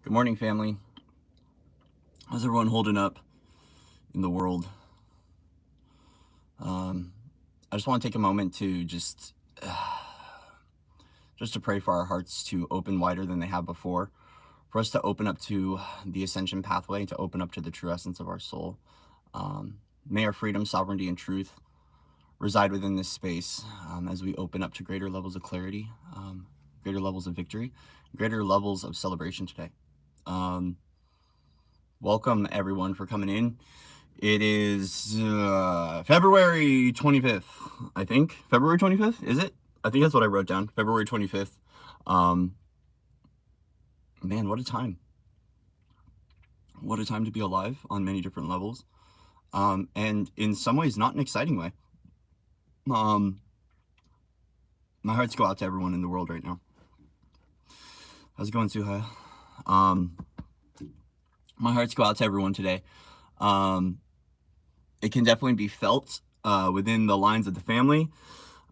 Good morning, family. How's everyone holding up in the world? I just want to take a moment to just to pray for our hearts to open wider than they have before, for us to open up to the ascension pathway, to open up to the true essence of our soul. May our freedom, sovereignty, and truth reside within this space as we open up to greater levels of clarity, greater levels of victory, greater levels of celebration today. Welcome, everyone, for coming in. It is February 25th, I think. February 25th, is it? I think that's what I wrote down. February 25th. Man, what a time. What a time to be alive on many different levels. And in some ways, not an exciting way. My hearts go out to everyone in the world right now. How's it going, Suha? My hearts go out to everyone today. It can definitely be felt within the lines of the family.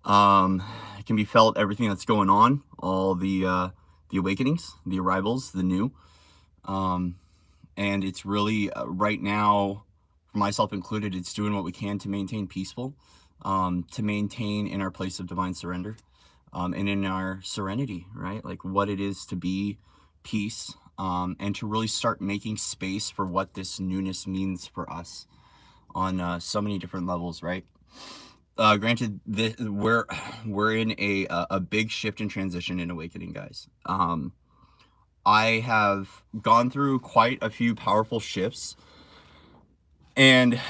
It can be felt, everything that's going on, all the awakenings, the arrivals, the new. And it's really right now, for myself included, it's doing what we can to maintain peaceful, to maintain in our place of divine surrender, and in our serenity, right? Like what it is to be peace, and to really start making space for what this newness means for us on so many different levels, right? Granted, we're in a big shift and transition in awakening, guys. I have gone through quite a few powerful shifts, and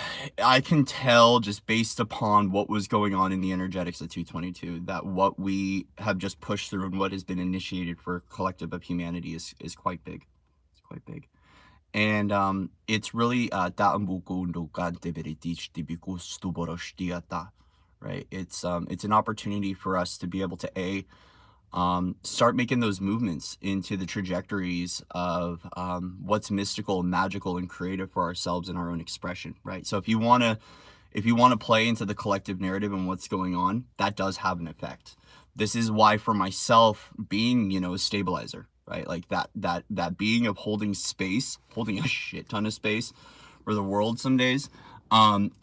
I can tell just based upon what was going on in the energetics of 222 that what we have just pushed through and what has been initiated for collective of humanity is quite big. It's quite big. And it's really right. It's an opportunity for us to be able to start making those movements into the trajectories of what's mystical, magical, and creative for ourselves in our own expression, right? So if you want to play into the collective narrative and what's going on, that does have an effect. This is why, for myself, being a stabilizer, right? Like that being of holding space, holding a shit ton of space for the world some days,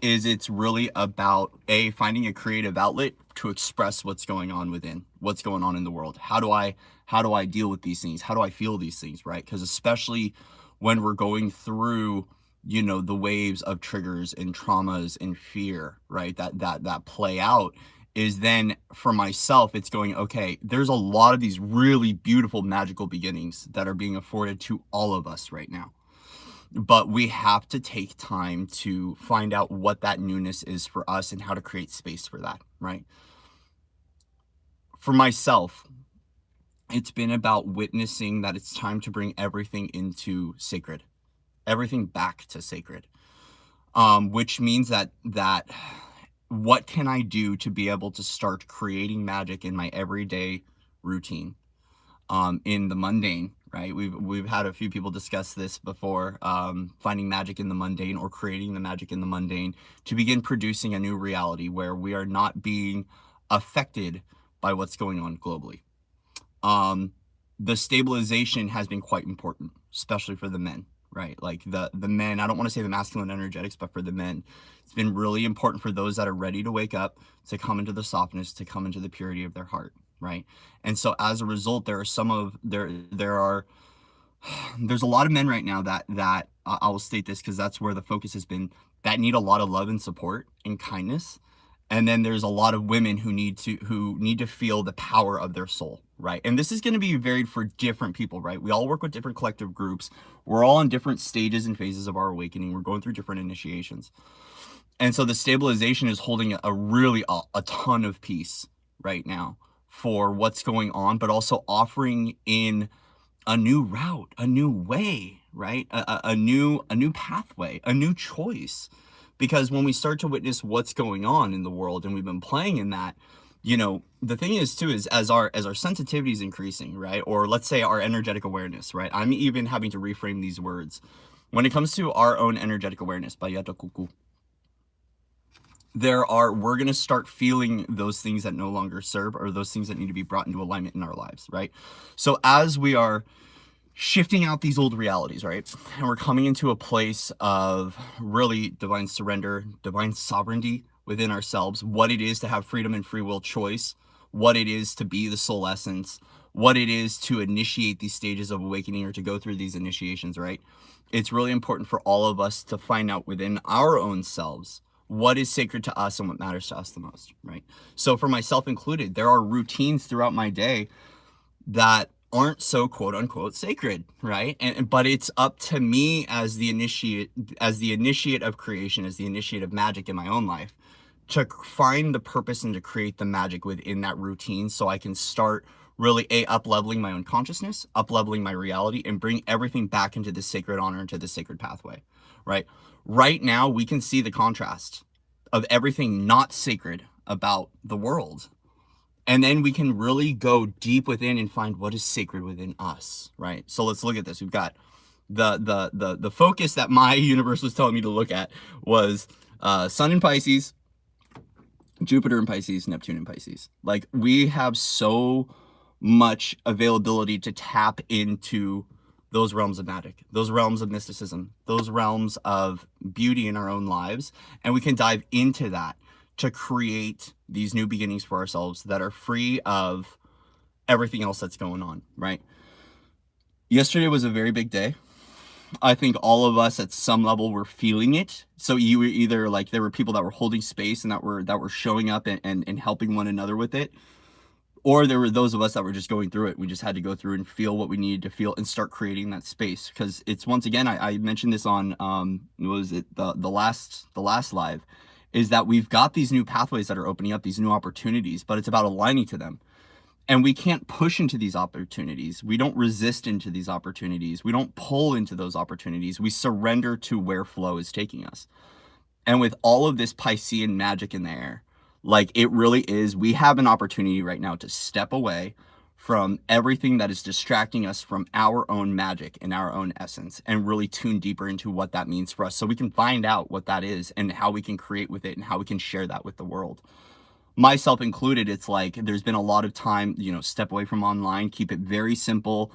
is it's really about finding a creative outlet to express what's going on within, what's going on in the world. How do I deal with these things? How do I feel these things, right? Because especially when we're going through the waves of triggers and traumas and fear, right, that play out, is then for myself, it's going, okay, there's a lot of these really beautiful magical beginnings that are being afforded to all of us right now, but we have to take time to find out what that newness is for us and how to create space for that, right? For myself, it's been about witnessing that it's time to bring everything into sacred, everything back to sacred, which means that what can I do to be able to start creating magic in my everyday routine, in the mundane, right? We've had a few people discuss this before, finding magic in the mundane or creating the magic in the mundane to begin producing a new reality where we are not being affected by what's going on globally. The stabilization has been quite important, especially for the men, right? Like the men, I don't want to say the masculine energetics, but for the men, it's been really important for those that are ready to wake up, to come into the softness, to come into the purity of their heart, right? And so as a result, there's a lot of men right now that I will state this because that's where the focus has been, that need a lot of love and support and kindness. And then there's a lot of women who need to feel the power of their soul, right? And this is going to be varied for different people, right? We all work with different collective groups. We're all in different stages and phases of our awakening. We're going through different initiations. And so the stabilization is holding a ton of peace right now for what's going on, but also offering in a new route, a new way, right? A new pathway, a new choice. Because when we start to witness what's going on in the world, and we've been playing in that, the thing is too, is as our sensitivity is increasing, right? Or let's say our energetic awareness, right? I'm even having to reframe these words. When it comes to our own energetic awareness, Bayata Kuku, we're going to start feeling those things that no longer serve, or those things that need to be brought into alignment in our lives, right? So as we are shifting out these old realities, right? And we're coming into a place of really divine surrender, divine sovereignty within ourselves, what it is to have freedom and free will choice, what it is to be the soul essence, what it is to initiate these stages of awakening or to go through these initiations, right? It's really important for all of us to find out within our own selves what is sacred to us and what matters to us the most, right? So for myself included, there are routines throughout my day that aren't so quote unquote sacred, right? And but it's up to me as the initiate of creation, as the initiate of magic in my own life, to find the purpose and to create the magic within that routine, so I can start really up leveling my own consciousness, up leveling my reality, and bring everything back into the sacred honor, into the sacred pathway, right? Right now we can see the contrast of everything not sacred about the world, and then we can really go deep within and find what is sacred within us, right? So let's look at this. We've got the focus that my universe was telling me to look at was Sun in Pisces, Jupiter in Pisces, Neptune in Pisces. Like, we have so much availability to tap into those realms of magic, those realms of mysticism, those realms of beauty in our own lives. And we can dive into that to create these new beginnings for ourselves that are free of everything else that's going on, right? Yesterday was a very big day. I think all of us at some level were feeling it. So you were either like, there were people that were holding space and that were showing up and helping one another with it, or there were those of us that were just going through it. We just had to go through and feel what we needed to feel and start creating that space. Because it's, once again, I mentioned this on what was it, the last live, is that we've got these new pathways that are opening up, these new opportunities, but it's about aligning to them. And we can't push into these opportunities. We don't resist into these opportunities. We don't pull into those opportunities. We surrender to where flow is taking us. And with all of this Piscean magic in the air, like, it really is, we have an opportunity right now to step away from everything that is distracting us from our own magic and our own essence, and really tune deeper into what that means for us, so we can find out what that is and how we can create with it and how we can share that with the world. Myself included, it's like there's been a lot of time, step away from online, keep it very simple,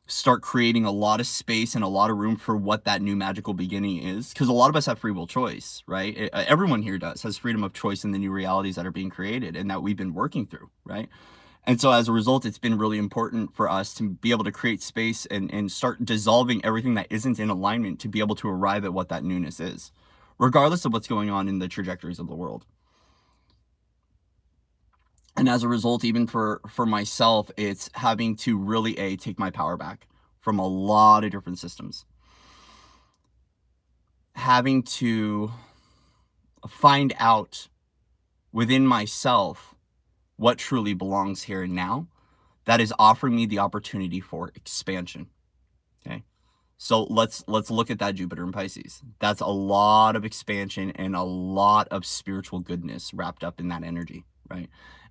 start creating a lot of space and a lot of room for what that new magical beginning is. Because a lot of us have free will choice, right? Everyone here has freedom of choice in the new realities that are being created and that we've been working through, right? And so as a result, it's been really important for us to be able to create space and start dissolving everything that isn't in alignment, to be able to arrive at what that newness is, regardless of what's going on in the trajectories of the world. And as a result, even for myself, it's having to really take my power back from a lot of different systems. Having to find out within myself what truly belongs here and now, that is offering me the opportunity for expansion. Okay. So let's look at that Jupiter in Pisces. That's a lot of expansion and a lot of spiritual goodness wrapped up in that energy, right?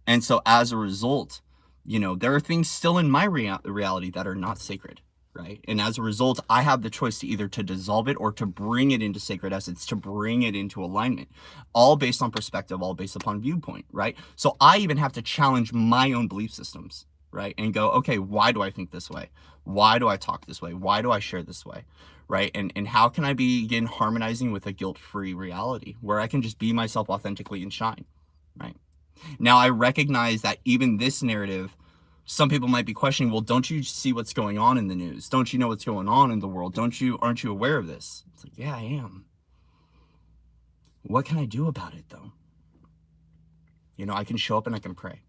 And so as a result, there are things still in my reality that are not sacred, right? And as a result, I have the choice to either to dissolve it or to bring it into sacred essence, to bring it into alignment, all based on perspective, all based upon viewpoint, right? So I even have to challenge my own belief systems, right? And go, okay, why do I think this way? Why do I talk this way? Why do I share this way? Right? And how can I begin harmonizing with a guilt-free reality where I can just be myself authentically and shine, right? Now, I recognize that even this narrative, some people might be questioning, well, don't you see what's going on in the news? Don't you know what's going on in the world? Aren't you aware of this? It's like, yeah, I am. What can I do about it, though? I can show up and I can pray.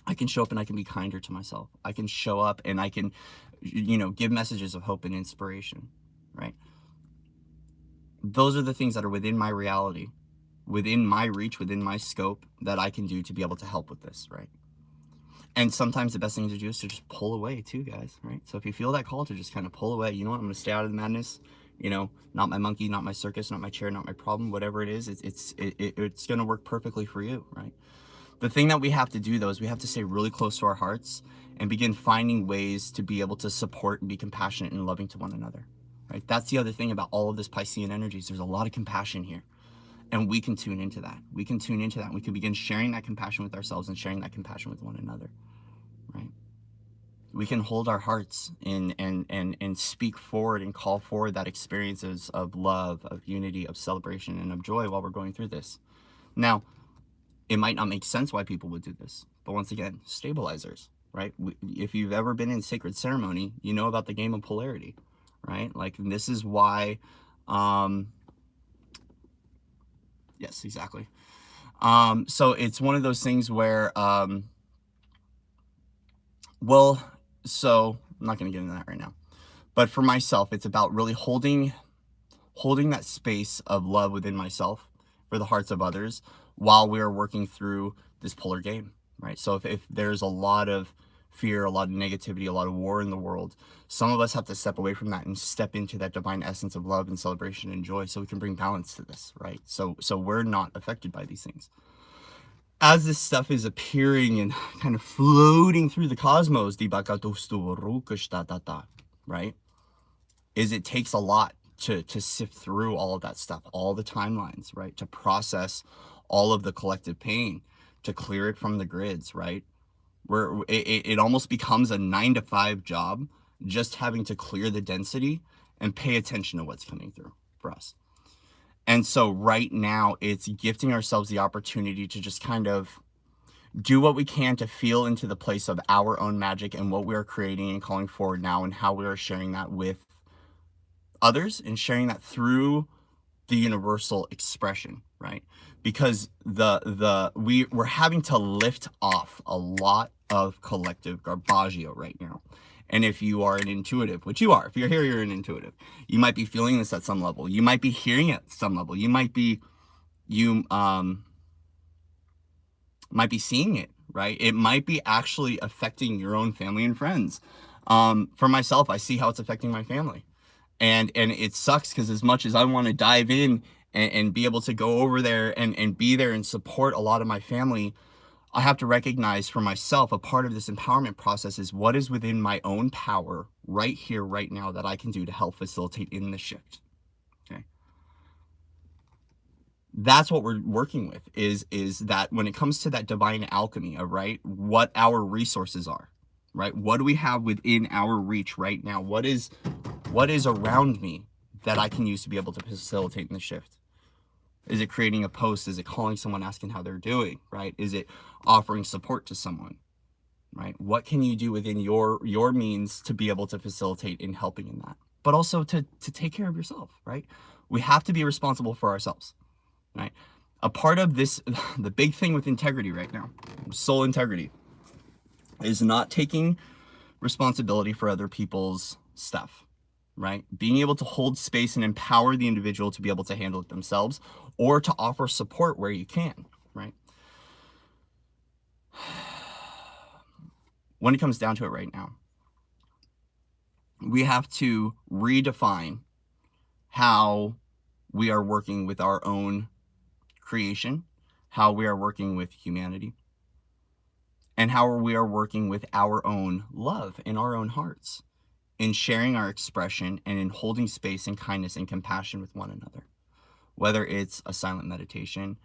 I can show up and I can be kinder to myself. I can show up and I can, give messages of hope and inspiration, right? Those are the things that are within my reality, within my reach, within my scope, that I can do to be able to help with this, right? And sometimes the best thing to do is to just pull away too, guys, right? So if you feel that call to just kind of pull away, you know what, I'm going to stay out of the madness, not my monkey, not my circus, not my chair, not my problem, whatever it is, it's going to work perfectly for you, right? The thing that we have to do, though, is we have to stay really close to our hearts and begin finding ways to be able to support and be compassionate and loving to one another, right? That's the other thing about all of this Piscean energies. There's a lot of compassion here. And we can tune into that. We can tune into that. We can begin sharing that compassion with ourselves and sharing that compassion with one another, right? we can hold our hearts and speak forward and call forward that experiences of love, of unity, of celebration, and of joy while we're going through this. Now, it might not make sense why people would do this, but once again, stabilizers, right? If you've ever been in sacred ceremony, you know about the game of polarity, right? Like, this is why, yes, exactly. So it's one of those things where, well, so I'm not going to get into that right now, but for myself, it's about really holding that space of love within myself for the hearts of others while we're working through this polar game, right? So if there's a lot of fear, a lot of negativity, a lot of war in the world, some of us have to step away from that and step into that divine essence of love and celebration and joy so we can bring balance to this, right? So we're not affected by these things. As this stuff is appearing and kind of floating through the cosmos, right, is it takes a lot to sift through all of that stuff, all the timelines, right, to process all of the collective pain, to clear it from the grids, right, where it almost becomes a 9-to-5 job, just having to clear the density and pay attention to what's coming through for us. And so right now, it's gifting ourselves the opportunity to just kind of do what we can to feel into the place of our own magic and what we are creating and calling forward now, and how we are sharing that with others and sharing that through the universal expression, right? Because we're having to lift off a lot of collective garbaggio right now. And if you are an intuitive, which you are, if you're here, you're an intuitive, you might be feeling this at some level. You might be hearing it at some level. You might be seeing it, right? It might be actually affecting your own family and friends. For myself, I see how it's affecting my family. And it sucks because as much as I want to dive in and be able to go over there and be there and support a lot of my family, I have to recognize for myself, a part of this empowerment process is what is within my own power right here, right now, that I can do to help facilitate in the shift. Okay. That's what we're working with, is that when it comes to that divine alchemy of, right, what our resources are, right? What do we have within our reach right now? What is around me that I can use to be able to facilitate in the shift? Is it creating a post? Is it calling someone, asking how they're doing, right? Is it offering support to someone, right? What can you do within your means to be able to facilitate in helping in that? But also to take care of yourself, right? We have to be responsible for ourselves, right? A part of this, the big thing with integrity right now, soul integrity, is not taking responsibility for other people's stuff, right? Being able to hold space and empower the individual to be able to handle it themselves, or to offer support where you can, right? When it comes down to it right now, we have to redefine how we are working with our own creation, how we are working with humanity, and how we are working with our own love in our own hearts, in sharing our expression and in holding space and kindness and compassion with one another. Whether it's a silent meditation,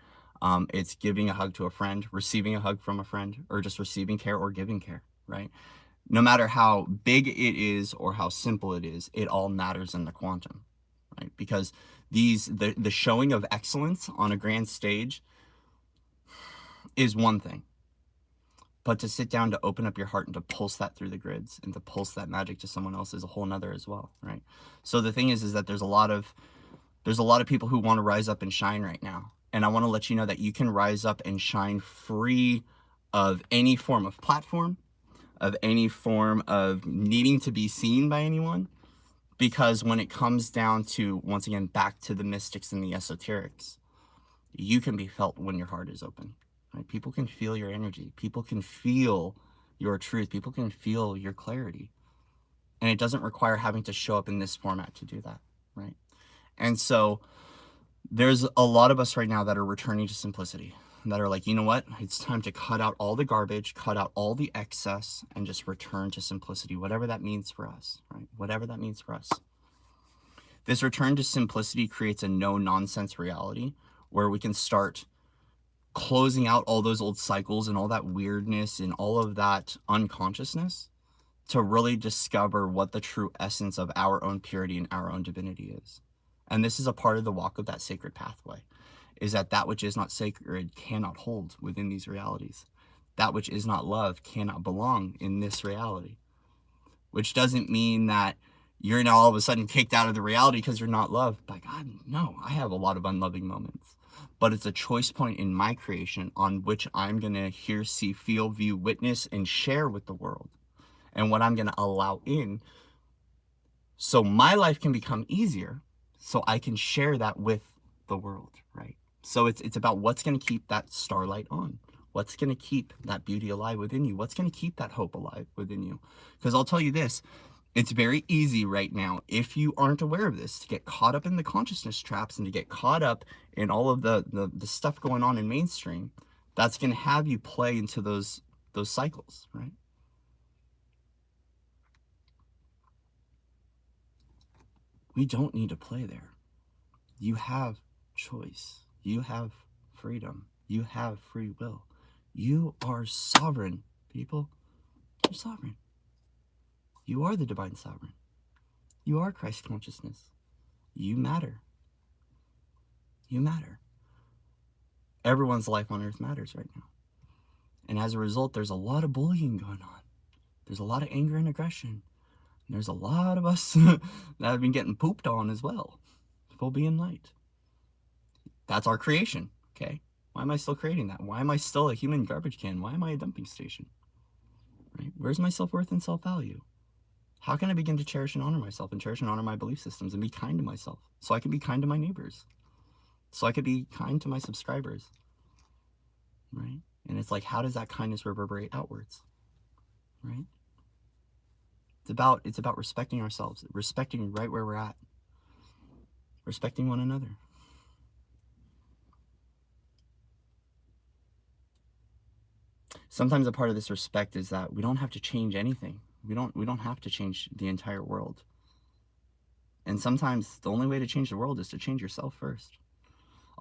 it's giving a hug to a friend, receiving a hug from a friend, or just receiving care or giving care, right? No matter how big it is or how simple it is, it all matters in the quantum, right? Because the showing of excellence on a grand stage is one thing, but to sit down, to open up your heart and to pulse that through the grids and to pulse that magic to someone else is a whole nother as well, right? So the thing is that there's a lot of people who want to rise up and shine right now. And I want to let you know that you can rise up and shine free of any form of platform, of any form of needing to be seen by anyone. Because when it comes down to, once again, back to the mystics and the esoterics, you can be felt when your heart is open, right? People can feel your energy. People can feel your truth. People can feel your clarity. And it doesn't require having to show up in this format to do that, right? And so there's a lot of us right now that are returning to simplicity, that are like, you know what? It's time to cut out all the garbage, cut out all the excess, and just return to simplicity, whatever that means for us, right? Whatever that means for us. This return to simplicity creates a no-nonsense reality where we can start closing out all those old cycles and all that weirdness and all of that unconsciousness to really discover what the true essence of our own purity and our own divinity is. And this is a part of the walk of that sacred pathway, is that that which is not sacred cannot hold within these realities. That which is not love cannot belong in this reality, which doesn't mean that you're now all of a sudden kicked out of the reality because you're not loved. By God, no, I have a lot of unloving moments. But it's a choice point in my creation on which I'm going to hear, see, feel, view, witness, and share with the world. And what I'm going to allow in so my life can become easier, so I can share that with the world, right? So it's about what's going to keep that starlight on. What's going to keep that beauty alive within you? What's going to keep that hope alive within you? Because I'll tell you this, it's very easy right now, if you aren't aware of this, to get caught up in the consciousness traps and to get caught up in all of the stuff going on in mainstream. That's going to have you play into those cycles, right? We don't need to play there. You have choice. You have freedom. You have free will. You are sovereign, people. You're sovereign. You are the divine sovereign. You are Christ consciousness. You matter. You matter. Everyone's life on earth matters right now. And as a result, there's a lot of bullying going on. There's a lot of anger and aggression. And there's a lot of us that have been getting pooped on as well. Full being light. That's our creation, okay? Why am I still creating that? Why am I still a human garbage can? Why am I a dumping station? Right? Where's my self-worth and self-value? How can I begin to cherish and honor myself and cherish and honor my belief systems and be kind to myself so I can be kind to my neighbors, so I could be kind to my subscribers, right? And it's like, how does that kindness reverberate outwards, right? It's about respecting ourselves, respecting right where we're at, respecting one another. Sometimes a part of this respect is that we don't have to change anything. We don't have to change the entire world. And sometimes the only way to change the world is to change yourself first.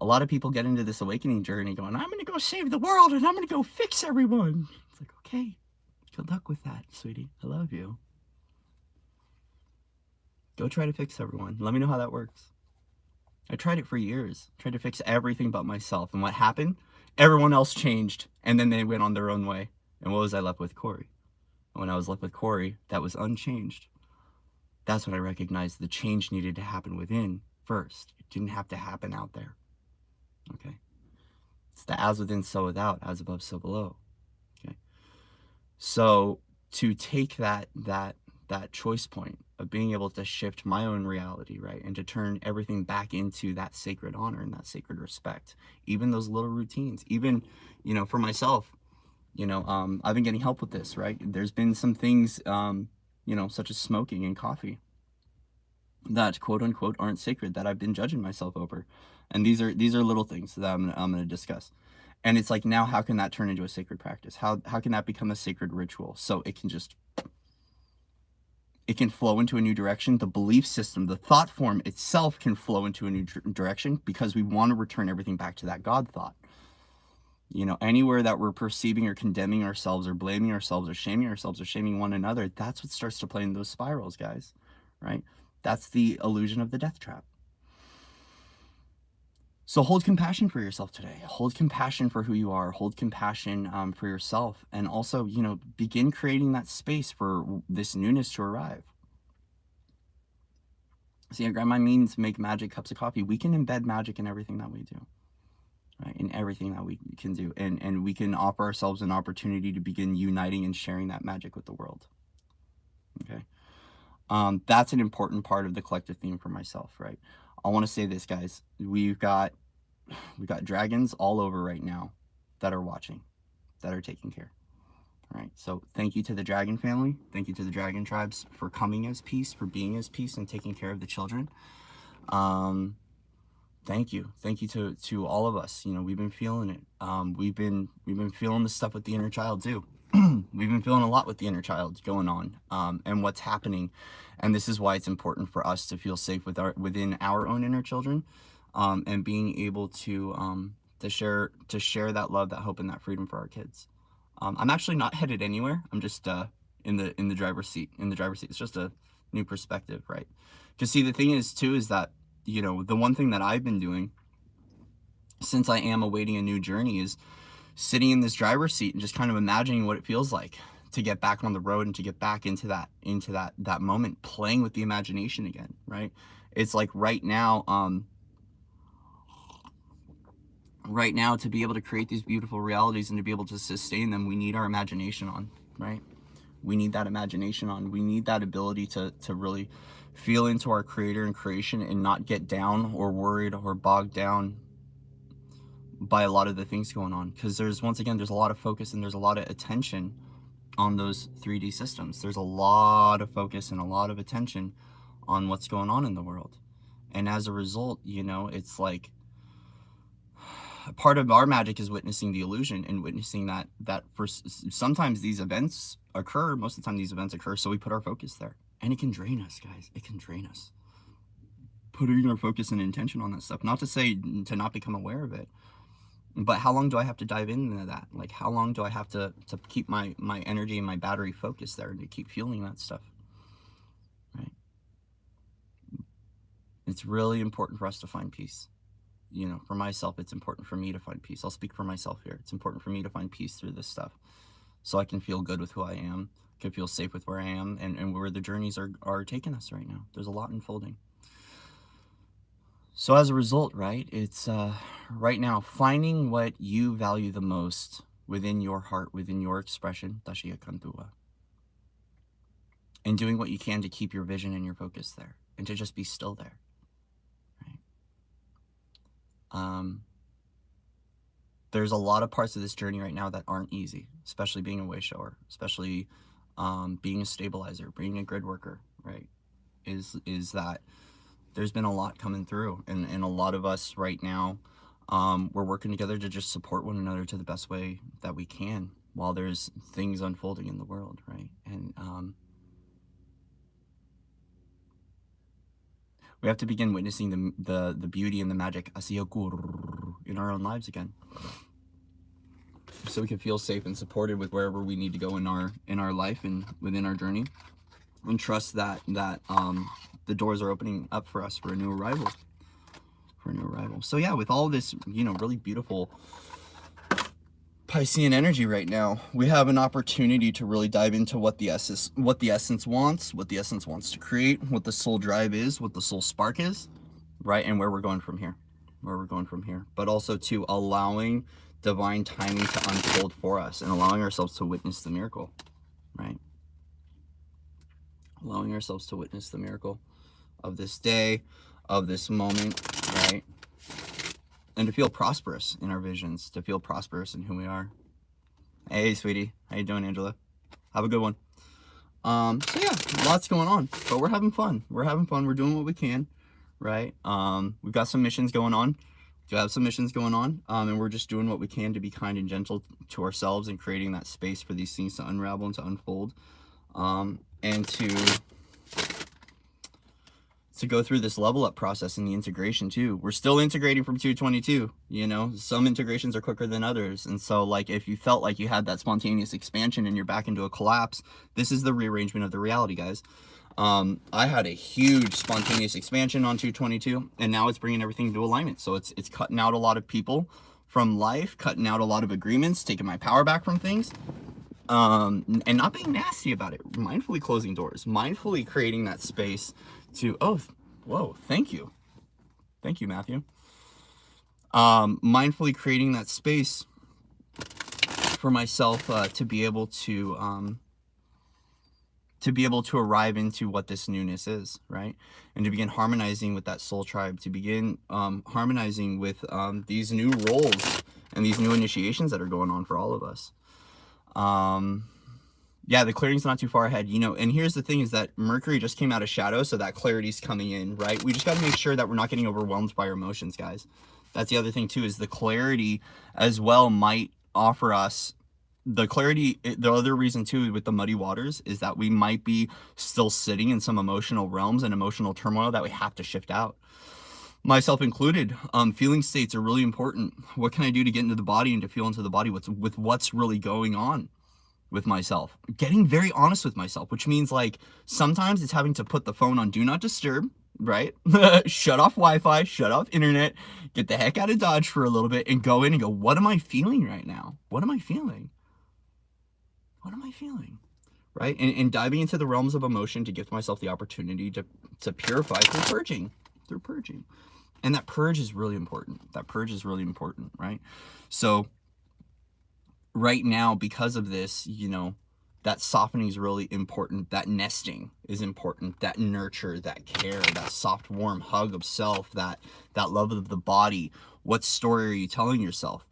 A lot of people get into this awakening journey going, I'm going to go save the world and I'm going to go fix everyone. It's like, okay, good luck with that, sweetie. I love you. Go try to fix everyone. Let me know how that works. I tried it for years. Tried to fix everything but myself. And what happened? Everyone else changed. And then they went on their own way. And what was I left with? Corey. And when I was left with Corey, that was unchanged. That's when I recognized the change needed to happen within first. It didn't have to happen out there. Okay? It's the as within, so without, as above, so below. Okay? So to take that choice point of being able to shift my own reality, right, and to turn everything back into that sacred honor and that sacred respect, even those little routines, even, for myself, I've been getting help with this, right? There's been some things, such as smoking and coffee that quote unquote aren't sacred that I've been judging myself over. And these are little things that I'm going to discuss. And it's like, now how can that turn into a sacred practice? How can that become a sacred ritual? So it can flow into a new direction. The belief system, the thought form itself can flow into a new direction because we want to return everything back to that God thought. Anywhere that we're perceiving or condemning ourselves or blaming ourselves or shaming one another, that's what starts to play in those spirals, guys, right? That's the illusion of the death trap. So hold compassion for yourself today. Hold compassion for who you are. Hold compassion for yourself. And also, begin creating that space for this newness to arrive. See, Grandma means make magic cups of coffee. We can embed magic in everything that we do, right? In everything that we can do. And we can offer ourselves an opportunity to begin uniting and sharing that magic with the world. Okay? That's an important part of the collective theme for myself, right? I want to say this, guys. We've got dragons all over right now that are watching, that are taking care. All right. So thank you to the dragon family. Thank you to the dragon tribes for coming as peace, for being as peace, and taking care of the children. Thank you. Thank you to all of us. We've been feeling it. We've been feeling the stuff with the inner child too. We've been feeling a lot with the inner child going on, and what's happening. And this is why it's important for us to feel safe within our own inner children, and being able to share that love, that hope, and that freedom for our kids. I'm actually not headed anywhere. I'm just in the driver's seat. It's just a new perspective, right? Because see, the thing is too is that, you know, the one thing that I've been doing since I am awaiting a new journey is sitting in this driver's seat and just kind of imagining what it feels like to get back on the road and to get back into that moment, playing with the imagination again, right? It's like right now to be able to create these beautiful realities and to be able to sustain them, we need our imagination on, right? We need that imagination on. We need that ability to really feel into our creator and creation and not get down or worried or bogged down by a lot of the things going on. Because there's a lot of focus and there's a lot of attention on those 3D systems. There's a lot of focus and a lot of attention on what's going on in the world. And as a result, you know, it's like part of our magic is witnessing the illusion and witnessing that for sometimes these events occur, most of the time these events occur, so we put our focus there. And it can drain us, guys. It can drain us. Putting our focus and intention on that stuff. Not to say to not become aware of it, but how long do I have to dive into that? Like, how long do I have to keep my energy and my battery focused there and to keep feeling that stuff, right? It's really important for us to find peace. You know, for myself, it's important for me to find peace. I'll speak for myself here. It's important for me to find peace through this stuff so I can feel good with who I am, can feel safe with where I am and where the journeys are taking us right now. There's a lot unfolding. So as a result, right, it's right now finding what you value the most within your heart, within your expression, Tashiya Kantua, and doing what you can to keep your vision and your focus there and to just be still there, right? There's a lot of parts of this journey right now that aren't easy, especially being a way shower, especially being a stabilizer, being a grid worker, right, is that there's been a lot coming through, and a lot of us right now, we're working together to just support one another to the best way that we can while there's things unfolding in the world, right? And we have to begin witnessing the beauty and the magic in our own lives again, so we can feel safe and supported with wherever we need to go in our life and within our journey, and trust that the doors are opening up for us for a new arrival. So yeah, with all this, you know, really beautiful Piscean energy right now, we have an opportunity to really dive into what the essence wants, what the essence wants to create, what the soul drive is, what the soul spark is, right? And where we're going from here, but also to allowing divine timing to unfold for us and allowing ourselves to witness the miracle, right? Allowing ourselves to witness the miracle of this day, of this moment, right? And to feel prosperous in our visions, to feel prosperous in who we are. Hey, sweetie. How you doing, Angela? Have a good one. So yeah, lots going on, but we're having fun. We're doing what we can, right? We've got some missions going on. And we're just doing what we can to be kind and gentle to ourselves and creating that space for these things to unravel and to unfold, and to go through this level up process and the integration too. We're still integrating from 222, you know, some integrations are quicker than others. And so like, if you felt like you had that spontaneous expansion and you're back into a collapse, this is the rearrangement of the reality, guys. I had a huge spontaneous expansion on 222 and now it's bringing everything into alignment. So it's cutting out a lot of people from life, cutting out a lot of agreements, taking my power back from things. And not being nasty about it, mindfully closing doors, mindfully creating that space to, thank you, Matthew. Mindfully creating that space for myself to be able to arrive into what this newness is, right? And to begin harmonizing with that soul tribe, to begin harmonizing with these new roles and these new initiations that are going on for all of us. Yeah, the clearing's not too far ahead, you know, and here's the thing is that Mercury just came out of shadow, so that clarity's coming in, right? We just got to make sure that we're not getting overwhelmed by our emotions, guys. That's the other thing too, is the clarity as well might offer us the clarity. The other reason too with the muddy waters is that we might be still sitting in some emotional realms and emotional turmoil that we have to shift out, myself included. Feeling states are really important. What can I do to get into the body and to feel into the body with what's really going on, with myself, getting very honest with myself, which means like sometimes it's having to put the phone on do not disturb, right? Shut off Wi-Fi, shut off internet, get the heck out of Dodge for a little bit and go in and go, what am I feeling right now? What am I feeling? What am I feeling? Right? And diving into the realms of emotion to give myself the opportunity to purify through purging. And that purge is really important. That purge is really important, right? So right now, because of this, you know, that softening is really important. That nesting is important. That nurture, that care, that soft, warm hug of self, that love of the body. What story are you telling yourself?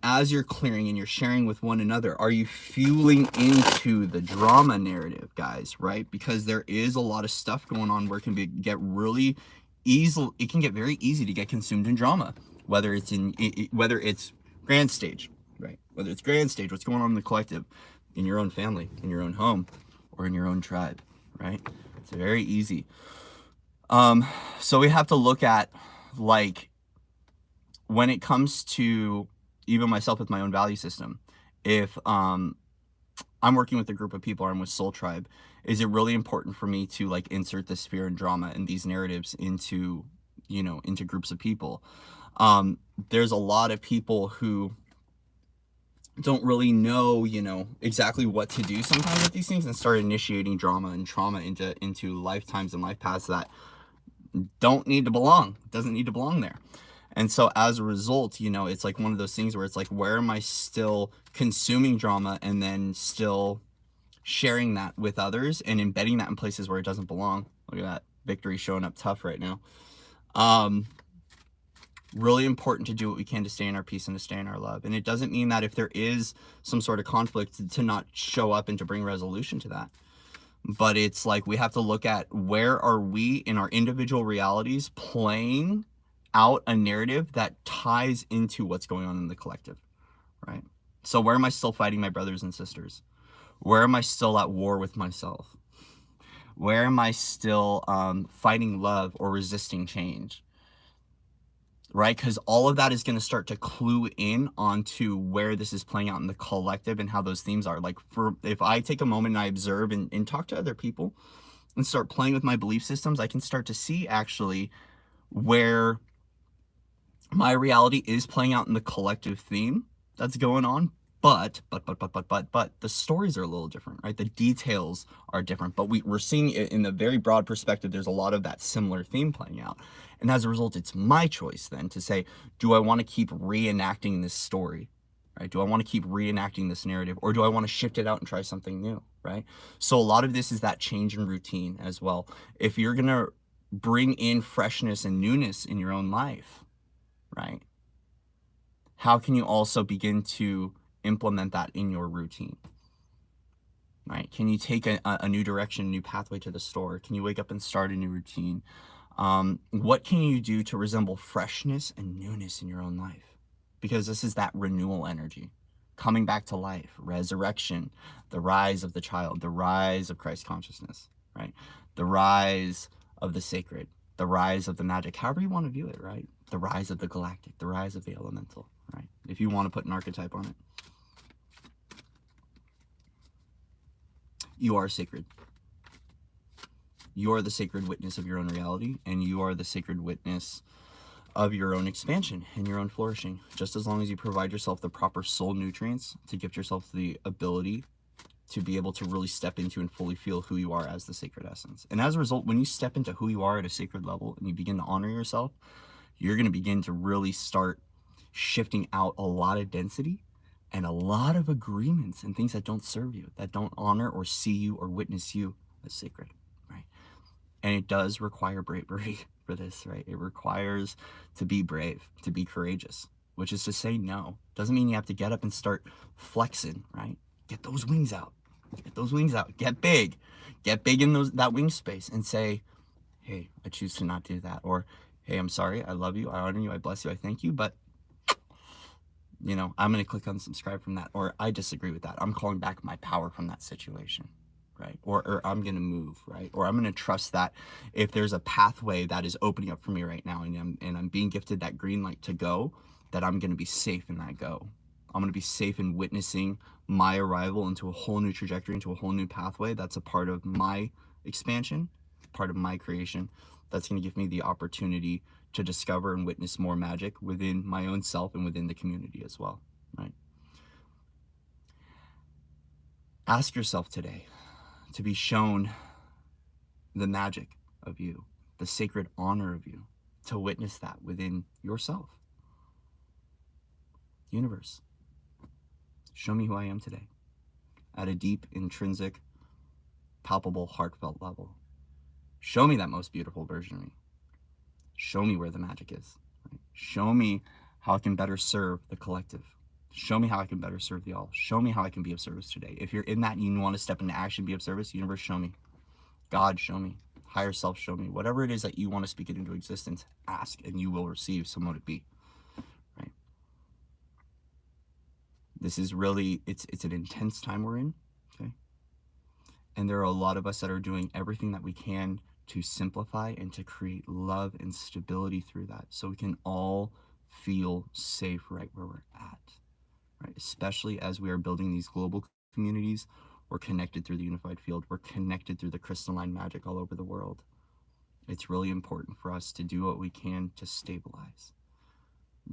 As you're clearing and you're sharing with one another, are you fueling into the drama narrative, guys, right? Because there is a lot of stuff going on where it can get really easy. It can get very easy to get consumed in drama, whether it's whether it's grand stage, right? Whether it's grand stage, what's going on in the collective, in your own family, in your own home, or in your own tribe, right? It's very easy. So we have to look at, like, when it comes to even myself with my own value system, if I'm working with a group of people or I'm with Soul Tribe, is it really important for me to like insert this fear and drama and these narratives into, you know, into groups of people? There's a lot of people who don't really know, you know, exactly what to do sometimes with these things and start initiating drama and trauma into lifetimes and life paths that doesn't need to belong there. And so as a result, you know, it's like one of those things where it's like, where am I still consuming drama and then still sharing that with others and embedding that in places where it doesn't belong? Look at that. Victory showing up tough right now. Really important to do what we can to stay in our peace and to stay in our love. And it doesn't mean that if there is some sort of conflict to not show up and to bring resolution to that. But it's like we have to look at where are we in our individual realities playing out a narrative that ties into what's going on in the collective, right? So where am I still fighting my brothers and sisters? Where am I still at war with myself? Where am I still fighting love or resisting change? Right? Because all of that is going to start to clue in onto where this is playing out in the collective and how those themes are. Like, if I take a moment and I observe and talk to other people and start playing with my belief systems, I can start to see actually where my reality is playing out in the collective theme that's going on. But the stories are a little different, right? The details are different, but we're seeing it in the very broad perspective. There's a lot of that similar theme playing out. And as a result, it's my choice then to say, do I want to keep reenacting this story, right? Do I want to keep reenacting this narrative, or do I want to shift it out and try something new, right? So a lot of this is that change in routine as well. If you're going to bring in freshness and newness in your own life, right? How can you also begin to implement that in your routine, right? Can you take a new direction, a new pathway to the store? Can you wake up and start a new routine? What can you do to resemble freshness and newness in your own life? Because this is that renewal energy, coming back to life, resurrection, the rise of the child, the rise of Christ consciousness, right? The rise of the sacred, the rise of the magic, however you want to view it, right? The rise of the galactic, the rise of the elemental, right? If you want to put an archetype on it. You are sacred. You are the sacred witness of your own reality, and you are the sacred witness of your own expansion and your own flourishing, just as long as you provide yourself the proper soul nutrients to give yourself the ability to be able to really step into and fully feel who you are as the sacred essence. And as a result, when you step into who you are at a sacred level and you begin to honor yourself, you're going to begin to really start shifting out a lot of density and a lot of agreements and things that don't serve you, that don't honor or see you or witness you as sacred, right? And it does require bravery for this, right? It requires to be brave, to be courageous, which is to say no. Doesn't mean you have to get up and start flexing, right? Get those wings out. Get those wings out. Get big. Get big in that wing space and say, hey, I choose to not do that. Or, hey, I'm sorry. I love you. I honor you. I bless you. I thank you. But, you know, I'm going to click unsubscribe from that. Or I disagree with that. I'm calling back my power from that situation, right? Or I'm going to move, right? Or I'm going to trust that if there's a pathway that is opening up for me right now and I'm being gifted that green light to go, that I'm going to be safe in that go. I'm going to be safe in witnessing my arrival into a whole new trajectory, into a whole new pathway. That's a part of my expansion, part of my creation. That's going to give me the opportunity to discover and witness more magic within my own self and within the community as well, right? Ask yourself today to be shown the magic of you, the sacred honor of you, to witness that within yourself. Universe, show me who I am today at a deep, intrinsic, palpable, heartfelt level. Show me that most beautiful version of me. Show me where the magic is. Right? Show me how I can better serve the collective. Show me how I can better serve the all. Show me how I can be of service today. If you're in that and you want to step into action, be of service, universe, show me. God, show me. Higher self, show me. Whatever it is that you want to speak it into existence, ask and you will receive. So mote it be. Right? This is really, it's an intense time we're in. Okay. And there are a lot of us that are doing everything that we can to simplify and to create love and stability through that, so we can all feel safe right where we're at, right? Especially as we are building these global communities, we're connected through the unified field. We're connected through the crystalline magic all over the world. It's really important for us to do what we can to stabilize.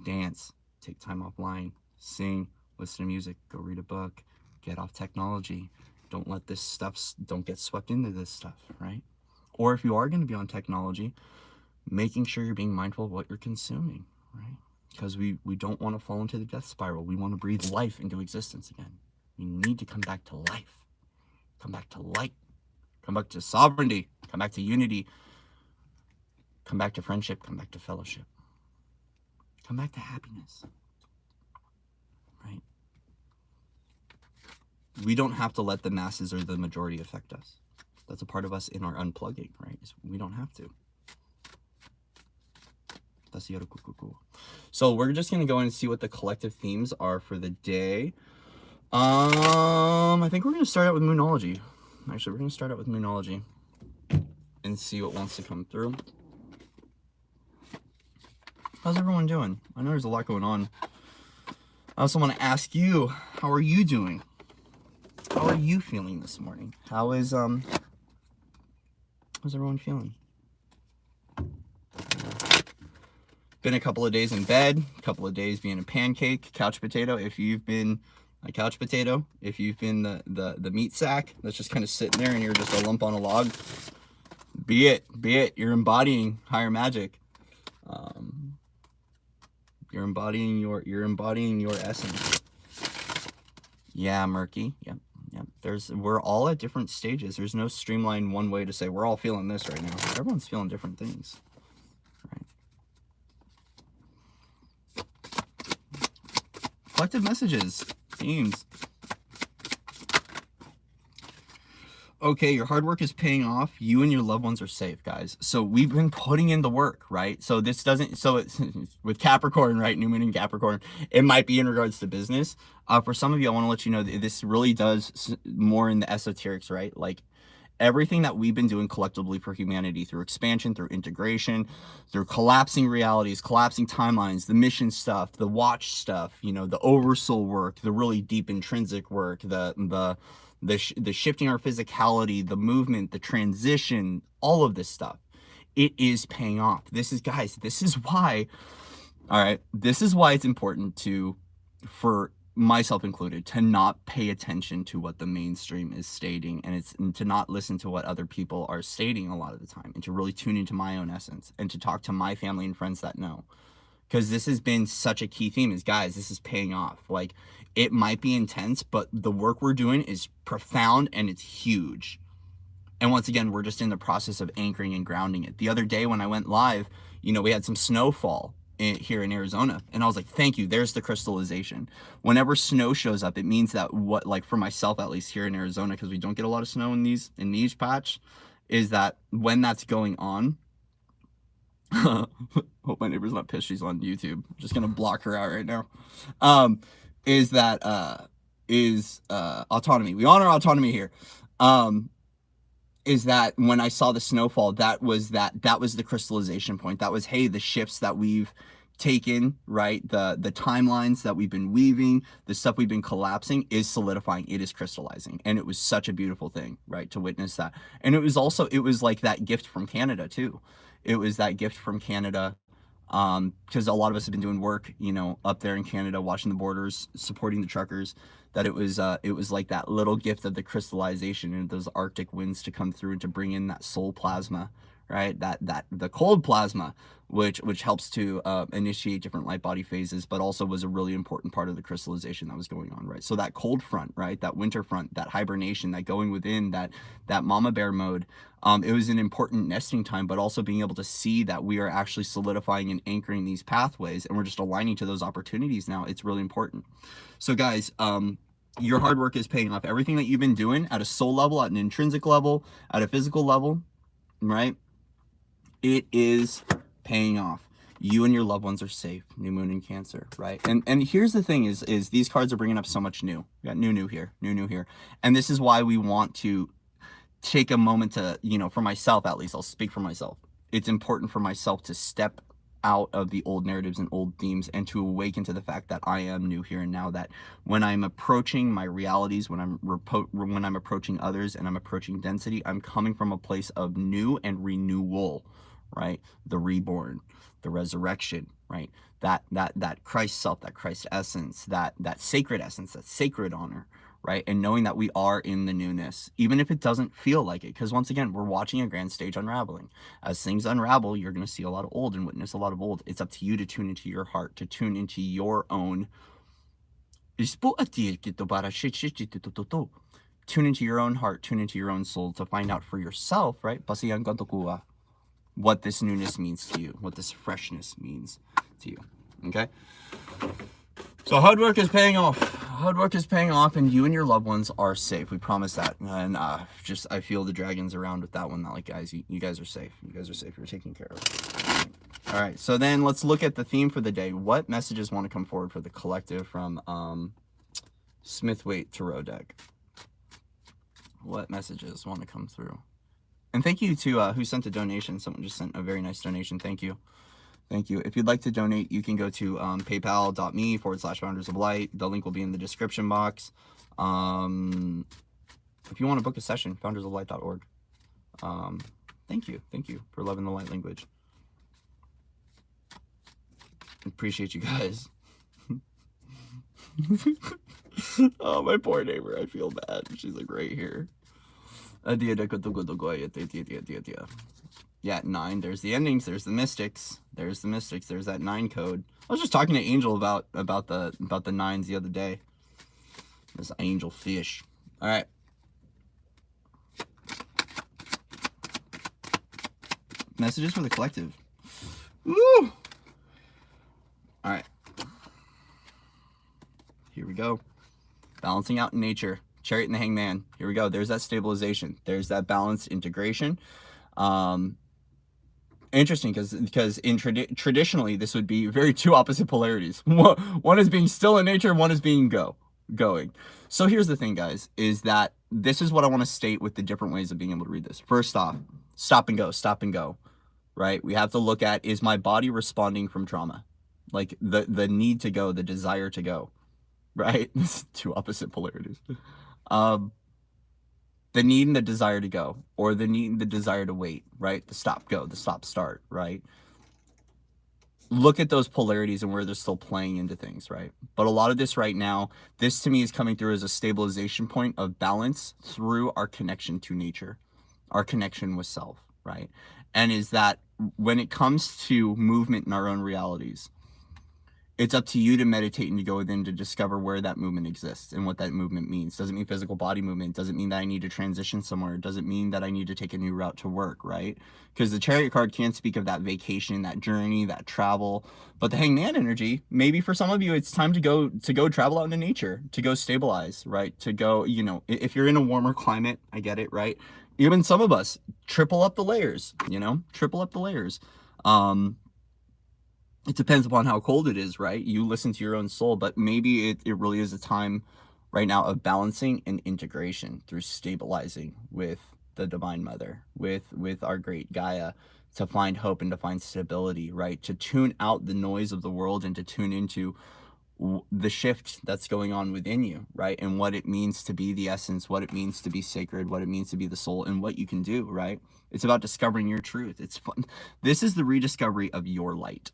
Dance, take time offline, sing, listen to music, go read a book, get off technology. Don't let this stuff, don't get swept into this stuff, right? Or if you are going to be on technology, making sure you're being mindful of what you're consuming, right? Because we don't want to fall into the death spiral. We want to breathe life into existence again. We need to come back to life, come back to light, come back to sovereignty, come back to unity, come back to friendship, come back to fellowship, come back to happiness, right? We don't have to let the masses or the majority affect us. That's a part of us in our unplugging, right? We don't have to. That's the other cool. So we're just gonna go in and see what the collective themes are for the day. I think we're gonna start out with Moonology. Actually, we're gonna start out with Moonology and see what wants to come through. How's everyone doing? I know there's a lot going on. I also want to ask you, how are you doing? How are you feeling this morning? How's everyone feeling? Been a couple of days in bed, a couple of days being a pancake, couch potato. If you've been a couch potato, if you've been the meat sack that's just kind of sitting there and you're just a lump on a log, be it. You're embodying higher magic. You're embodying your essence. Yeah, murky. Yep. We're all at different stages. There's no streamlined one way to say we're all feeling this right now. Everyone's feeling different things. Right. Collective messages, themes. Okay, your hard work is paying off. You and your loved ones are safe, guys. So we've been putting in the work, right? So this doesn't, so it's with Capricorn, right? New moon in Capricorn, it might be in regards to business. For some of you, I want to let you know that this really does more in the esoterics, right? Like everything that we've been doing collectively for humanity through expansion, through integration, through collapsing realities, collapsing timelines, the mission stuff, the watch stuff, you know, the oversoul work, the really deep intrinsic work, the shifting our physicality, the movement, the transition, all of this stuff, it is paying off. This is, guys, this is why, all right, this is why it's important to, for myself included, to not pay attention to what the mainstream is stating, and to not listen to what other people are stating a lot of the time, and to really tune into my own essence and to talk to my family and friends that know. Because this has been such a key theme, is, guys, this is paying off. Like, it might be intense, but the work we're doing is profound and it's huge. And once again, we're just in the process of anchoring and grounding it. The other day when I went live, you know, we had some snowfall here in Arizona, and I was like, thank you, there's the crystallization. Whenever snow shows up, it means that, what, like for myself at least here in Arizona, because we don't get a lot of snow in these patch, is that when that's going on, hope my neighbor's not pissed she's on YouTube. I'm just gonna block her out right now. Is that autonomy. We honor autonomy here. Is that when I saw the snowfall, that was the crystallization point. That was, hey, the shifts that we've taken, right? The timelines that we've been weaving, the stuff we've been collapsing is solidifying, it is crystallizing. And it was such a beautiful thing, right, to witness that. And it was also, it was like that gift from Canada too. It was that gift from Canada, because a lot of us have been doing work, you know, up there in Canada, watching the borders, supporting the truckers, that it was like that little gift of the crystallization and those Arctic winds to come through and to bring in that soul plasma, right? That the cold plasma, which helps to initiate different light body phases, but also was a really important part of the crystallization that was going on, right? So that cold front, right? That winter front, that hibernation, that going within, that mama bear mode, it was an important nesting time, but also being able to see that we are actually solidifying and anchoring these pathways, and we're just aligning to those opportunities now. It's really important. So guys, your hard work is paying off. Everything that you've been doing at a soul level, at an intrinsic level, at a physical level, right? It is paying off. You and your loved ones are safe. New moon in Cancer, right? And here's the thing is these cards are bringing up so much new. We got new here, new here. And this is why we want to take a moment to, you know, for myself at least, I'll speak for myself. It's important for myself to step out of the old narratives and old themes and to awaken to the fact that I am new here and now, that when I'm approaching my realities, when I'm approaching others and I'm approaching density, I'm coming from a place of new and renewal, right? The reborn, the resurrection, right? That Christ self, that Christ essence, that sacred essence, that sacred honor, right? And knowing that we are in the newness, even if it doesn't feel like it. Because once again, we're watching a grand stage unraveling. As things unravel, you're going to see a lot of old and witness a lot of old. It's up to you to tune into your heart, to tune into your own. Tune into your own heart, tune into your own soul to find out for yourself, right? What this newness means to you, what this freshness means to you. Okay? So hard work is paying off. Hard work is paying off, and you and your loved ones are safe. We promise that. And just I feel the dragons around with that one. Not like, guys, you guys are safe. You guys are safe. You're taken care of. All right. So then let's look at the theme for the day. What messages want to come forward for the collective from Smith-Waite Tarot deck? What messages want to come through? And thank you to who sent a donation. Someone just sent a very nice donation. Thank you. Thank you. If you'd like to donate, you can go to paypal.me/Founders of Light. The link will be in the description box. If you want to book a session, foundersoflight.org. Thank you. Thank you for loving the light language. Appreciate you guys. Oh, my poor neighbor. I feel bad. She's like right here. Yeah, 9. There's the endings. There's the mystics. There's the mystics. There's that 9 code. I was just talking to Angel about the 9s the other day. This angel fish. All right. Messages for the collective. Woo! All right. Here we go. Balancing out in nature. Chariot and the Hangman. Here we go. There's that stabilization. There's that balanced integration. Interesting, because in traditionally this would be very two opposite polarities. One is being still in nature, one is being going. So here's the thing, guys, is that this is what I want to state with the different ways of being able to read this. First off, stop and go, right? We have to look at, is my body responding from trauma? Like the need to go, the desire to go, right? Two opposite polarities. The need and the desire to go, or the need and the desire to wait, right? The stop, go, the stop, start, right? Look at those polarities and where they're still playing into things, right? But a lot of this right now, this to me is coming through as a stabilization point of balance through our connection to nature, our connection with self, right? And is that when it comes to movement in our own realities, it's up to you to meditate and to go within to discover where that movement exists and what that movement means. Doesn't mean physical body movement. Doesn't mean that I need to transition somewhere. Doesn't mean that I need to take a new route to work, right? Because the Chariot card can speak of that vacation, that journey, that travel. But the Hangman energy, maybe for some of you, it's time to go travel out into nature, to go stabilize, right? To go, you know, if you're in a warmer climate, I get it, right? Even some of us, triple up the layers, you know, triple up the layers. It depends upon how cold it is, right? You listen to your own soul, but maybe it really is a time right now of balancing and integration through stabilizing with the Divine Mother, with our great Gaia, to find hope and to find stability, right? To tune out the noise of the world and to tune into the shift that's going on within you, right? And what it means to be the essence, what it means to be sacred, what it means to be the soul, and what you can do, right? It's about discovering your truth. It's fun. This is the rediscovery of your light,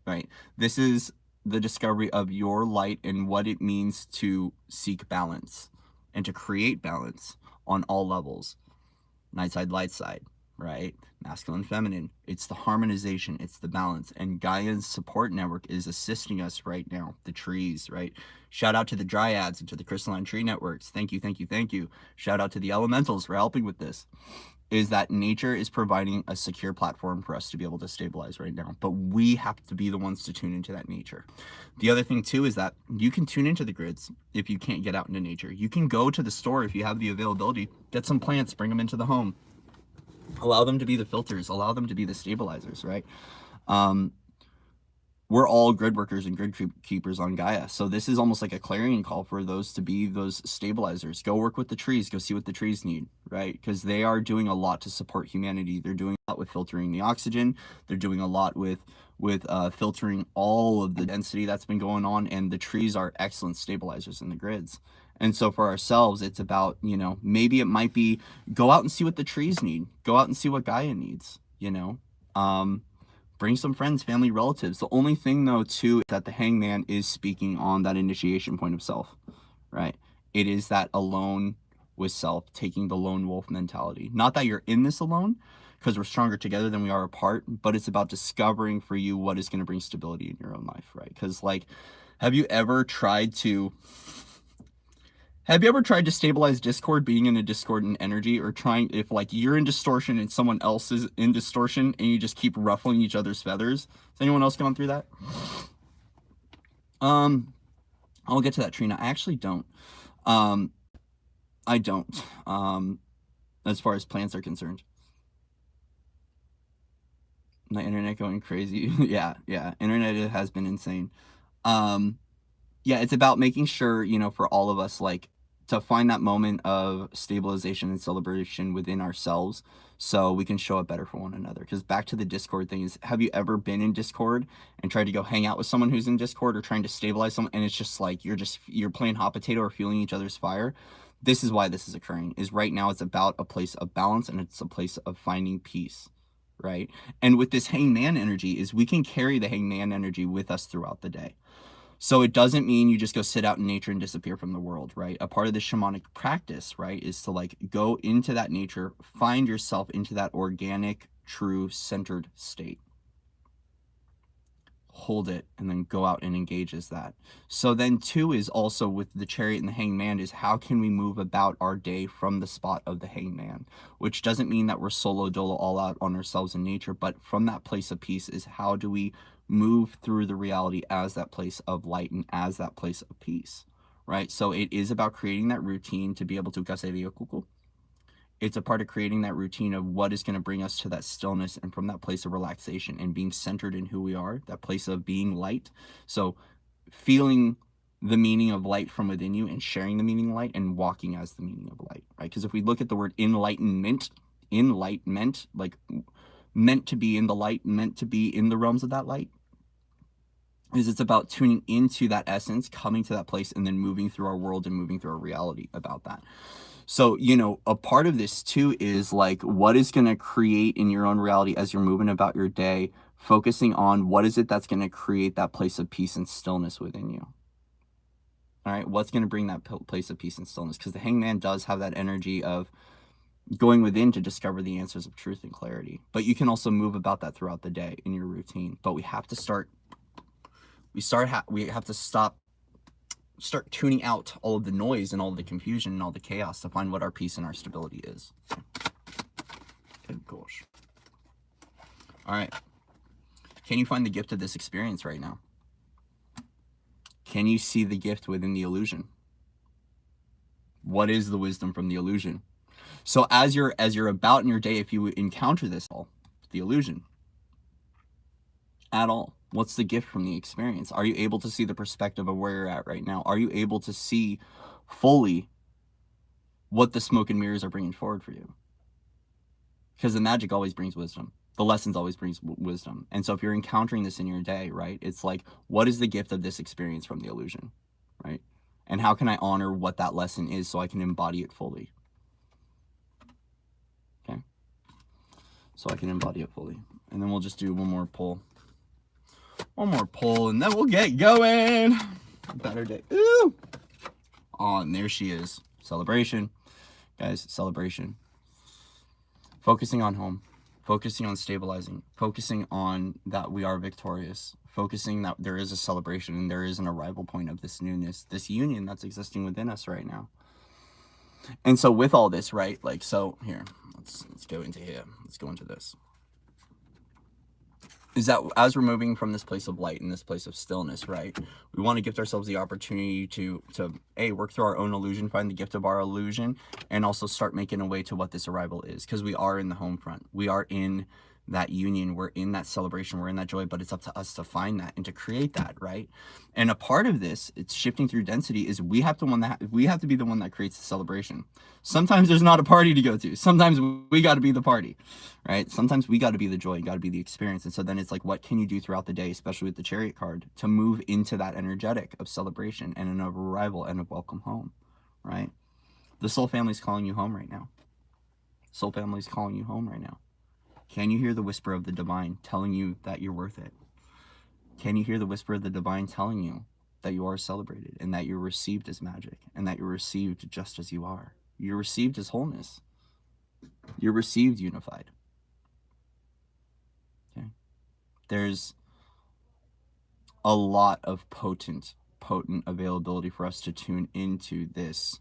right? This is the discovery of your light and what it means to seek balance and to create balance on all levels. Night side, light side, right? Masculine, feminine. It's the harmonization, it's the balance. And Gaia's support network is assisting us right now. The trees, right? Shout out to the dryads and to the crystalline tree networks. Thank you, thank you, thank you. Shout out to the elementals for helping with this. Is that nature is providing a secure platform for us to be able to stabilize right now. But we have to be the ones to tune into that nature. The other thing too is that you can tune into the grids if you can't get out into nature. You can go to the store if you have the availability, get some plants, bring them into the home. Allow them to be the filters, allow them to be the stabilizers, right? We're all grid workers and grid keepers on Gaia. So this is almost like a clarion call for those to be those stabilizers. Go work with the trees, go see what the trees need, right? Because they are doing a lot to support humanity. They're doing a lot with filtering the oxygen. They're doing a lot with filtering all of the density that's been going on. And the trees are excellent stabilizers in the grids. And so for ourselves, it's about, you know, maybe it might be go out and see what the trees need. Go out and see what Gaia needs, you know. Bring some friends, family, relatives. The only thing, though, too, is that the hangman is speaking on that initiation point of self, right? It is that alone with self, taking the lone wolf mentality. Not that you're in this alone, because we're stronger together than we are apart, but it's about discovering for you what is going to bring stability in your own life, right? Because, like, have you ever tried to stabilize Discord being in a discordant energy, or trying, if like you're in distortion and someone else is in distortion and you just keep ruffling each other's feathers? Has anyone else gone through that? I'll get to that, Trina. I actually don't. I don't. As far as plants are concerned. My internet going crazy. yeah. Internet has been insane. Yeah, it's about making sure, you know, for all of us, like, to find that moment of stabilization and celebration within ourselves so we can show up better for one another. Because back to the Discord thing is, have you ever been in Discord and tried to go hang out with someone who's in Discord or trying to stabilize someone, and it's just like you're playing hot potato or fueling each other's fire? This is why this is occurring, is right now it's about a place of balance and it's a place of finding peace, right? And with this hangman energy is we can carry the hangman energy with us throughout the day. So it doesn't mean you just go sit out in nature and disappear from the world, right? A part of the shamanic practice, right, is to like go into that nature, find yourself into that organic, true, centered state. Hold it, and then go out and engage as that. So then two is also with the chariot and the hangman is how can we move about our day from the spot of the hangman, which doesn't mean that we're solo dolo all out on ourselves in nature, but from that place of peace is how do we move through the reality as that place of light and as that place of peace, right? So it is about creating that routine to be able to it's a part of creating that routine of what is going to bring us to that stillness and from that place of relaxation and being centered in who we are, that place of being light. So feeling the meaning of light from within you and sharing the meaning of light and walking as the meaning of light, right? Because if we look at the word enlightenment, like meant to be in the light, meant to be in the realms of that light, is it's about tuning into that essence, coming to that place, and then moving through our world and moving through our reality about that. So, you know, a part of this too is like what is going to create in your own reality as you're moving about your day, focusing on what is it that's going to create that place of peace and stillness within you. All right, what's going to bring that place of peace and stillness? Because the hangman does have that energy of going within to discover the answers of truth and clarity. But you can also move about that throughout the day in your routine. But we have to start tuning out all of the noise and all the confusion and all the chaos to find what our peace and our stability is. Good gosh. All right. Can you find the gift of this experience right now? Can you see the gift within the illusion? What is the wisdom from the illusion? So as you're about in your day, if you encounter this all, the illusion at all, what's the gift from the experience? Are you able to see the perspective of where you're at right now? Are you able to see fully what the smoke and mirrors are bringing forward for you? Because the magic always brings wisdom. The lessons always brings wisdom. And so if you're encountering this in your day, right, it's like, what is the gift of this experience from the illusion, right? And how can I honor what that lesson is so I can embody it fully? Okay. So I can embody it fully. And then we'll just do one more pull. One more pull, and then we'll get going. Better day. Ooh. Oh, and there she is. Celebration. Guys, celebration. Focusing on home. Focusing on stabilizing, focusing on that we are victorious, focusing that there is a celebration and there is an arrival point of this newness, this union that's existing within us right now. And so with all this, right, like, so here, let's go into here. Let's go into this. Is that as we're moving from this place of light and this place of stillness, right, we want to gift ourselves the opportunity to work through our own illusion, find the gift of our illusion, and also start making a way to what this arrival is, because we are in the home front. We are in that union. We're in that celebration. We're in that joy, but it's up to us to find that and to create that, right? And a part of this, it's shifting through density, is we have to be the one that creates the celebration. Sometimes there's not a party to go to. Sometimes we got to be the party, right? Sometimes we got to be the joy, got to be the experience. And so then it's like, what can you do throughout the day, especially with the Chariot card, to move into that energetic of celebration and of arrival and of welcome home, right? The soul family's calling you home right now. Soul family's calling you home right now. Can you hear the whisper of the divine telling you that you're worth it? Can you hear the whisper of the divine telling you that you are celebrated and that you're received as magic and that you're received just as you are? You're received as wholeness. You're received unified. Okay. There's a lot of potent availability for us to tune into this